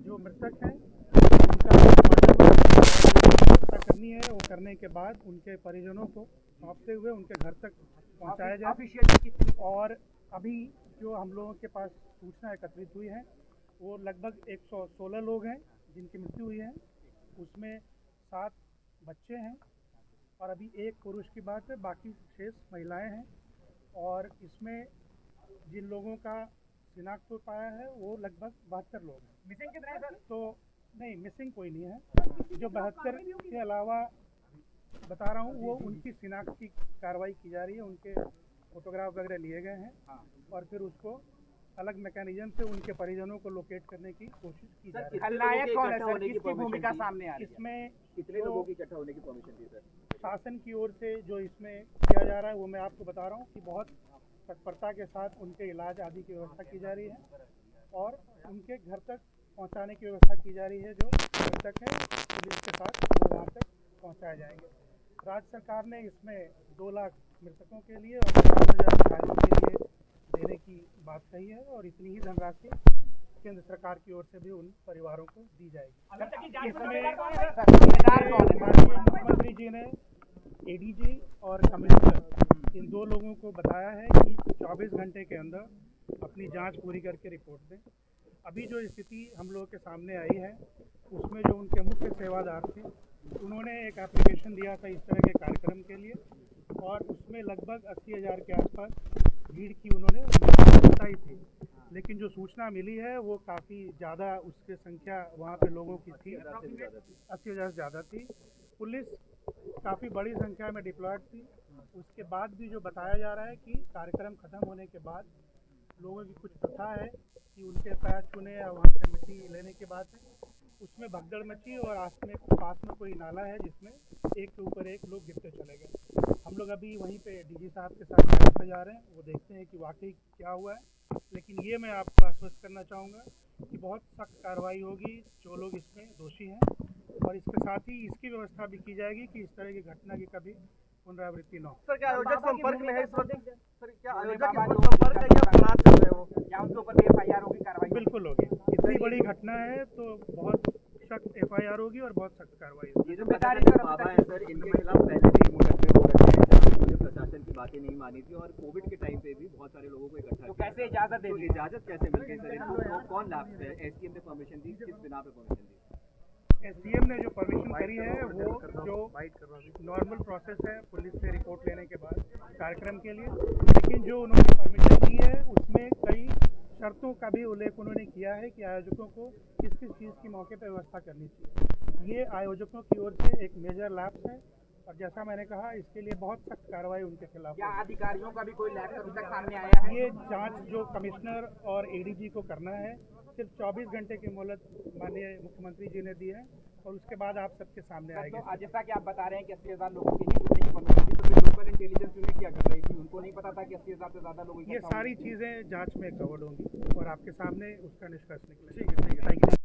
जो मृतक हैं उनका व्यवस्था करनी है, वो करने के बाद उनके परिजनों को सौंपते हुए उनके घर तक पहुंचाया जाए। और अभी जो हम लोगों के पास सूचना एकत्रित हुई है वो लगभग 116 लोग हैं जिनकी मृत्यु हुई है, उसमें 7 बच्चे हैं और अभी एक पुरुष की बात है, बाकी शेष महिलाएं हैं। और इसमें जिन लोगों का शिनाख्त हो पाया है वो लगभग 72 लोग हैं। मिसिंग कितने हैं सर? तो नहीं, मिसिंग कोई नहीं है। जो 72 के अलावा बता रहा हूँ वो उनकी शिनाख्त की कार्रवाई की जा रही है, उनके फोटोग्राफ वगैरह लिए गए हैं और फिर उसको अलग मैकेनिज्म से उनके परिजनों को लोकेट करने की कोशिश की जा रही है। खलनायक कौन है सर? किसकी भूमिका सामने आ रही है? इसमें कितने लोगों की इकट्ठा होने की परमिशन दी सर? शासन की ओर से जो इसमें किया जा रहा है वो मैं आपको बता रहा हूँ कि बहुत तत्परता के साथ उनके इलाज आदि की व्यवस्था की जा रही है और उनके घर तक पहुंचाने की व्यवस्था की जा रही है। जो मृतक है पुलिस के साथ वो वहाँ तक पहुंचाए जाएंगे। राज्य सरकार ने इसमें 2 लाख मृतकों के लिए और 50,000 घायलों के लिए देने की बात कही है और इतनी ही धनराशि केंद्र सरकार की ओर से भी उन परिवारों को दी जाएगी। इसमें माननीय मुख्यमंत्री जी ने एडीजी और कमिश्नर इन 2 लोगों को बताया है कि 24 घंटे के अंदर अपनी जांच पूरी करके रिपोर्ट दें। अभी जो स्थिति हम लोगों के सामने आई है उसमें जो उनके मुख्य सेवादार थे उन्होंने एक एप्लीकेशन दिया था इस तरह के कार्यक्रम के लिए और उसमें लगभग 80,000 के आसपास भीड़ की उन्होंने बताई थी, लेकिन जो सूचना मिली है वो काफ़ी ज़्यादा उसकी संख्या वहाँ पे लोगों की थी, 80,000 से ज़्यादा थी। पुलिस काफ़ी बड़ी संख्या में डिप्लॉयड थी। उसके बाद भी जो बताया जा रहा है कि कार्यक्रम ख़त्म होने के बाद लोगों की कुछ प्रथा है कि उनके पैर छूने या वहाँ से मिट्टी लेने के बाद उसमें भगदड़ मची और पास में कोई नाला है जिसमें एक के ऊपर एक लोग गिरते चले गए। हम लोग अभी वहीं पे डीजी साहब के साथ जांच पे जा रहे हैं, वो देखते हैं कि वाकई क्या हुआ है। लेकिन ये मैं आपको आश्वस्त करना चाहूँगा कि बहुत सख्त कार्रवाई होगी जो लोग इसमें दोषी हैं और इसके साथ ही इसकी व्यवस्था भी की जाएगी कि इस तरह की घटना की कभी पुनरावृत्ति न हो। सर क्या आयोजक संपर्क में है इस वक्त? सर क्या आयोजक इस वक्त संपर्क है या फरार चल रहे हो? क्या उनके ऊपर एफआईआर होगी, कार्रवाई? बिल्कुल होगी। इतनी बड़ी घटना है तो बहुत सख्त एफआईआर होगी और बहुत सख्त कार्रवाई होगी। ये जो बाबा है सर, इनके खिलाफ पहले भी मुकदमे हो रहे हैं, मुझे प्रशासन की बातें नहीं मानी थी और कोविड के टाइम पे भी बहुत सारे लोगों को इकट्ठा तो कैसे इजाजत दे दी? इजाजत कैसे मिल गई सर इनको? कौन लाभ है? एसडीएम ने परमिशन दी, किस बिना पे परमिशन दी? एसडीएम ने जो परमिशन करी है वो जो नॉर्मल प्रोसेस है पुलिस से रिपोर्ट लेने के बाद कार्यक्रम के लिए, लेकिन जो उन्होंने परमिशन दी है उसमें कई शर्तों का भी उल्लेख उन्होंने किया है कि आयोजकों को किस किस चीज़ की मौके पर व्यवस्था करनी चाहिए। ये आयोजकों की ओर से एक मेजर लैप्स है और जैसा मैंने कहा इसके लिए बहुत सख्त कार्रवाई उनके खिलाफ। क्या अधिकारियों का भी कोई लैप्स अभी तक सामने आया है? ये जांच जो कमिश्नर और एडीजी को करना है, सिर्फ 24 घंटे की मोहलत माननीय मुख्यमंत्री जी ने दी है और उसके बाद आप सबके सामने आएगी। तो जैसा कि आप बता रहे हैं कि 80,000 लोगों की ही घूमने की परमिशन थी, तो फिर लोकल इंटेलिजेंस यूनिट क्या कर रही थी? उनको नहीं पता था कि 80,000 से ज़्यादा लोग? ये सारी चीज़ें जांच में कवर्ड होंगी और आपके सामने उसका निष्कर्ष निकलेगा। ठीक है, थैंक यू।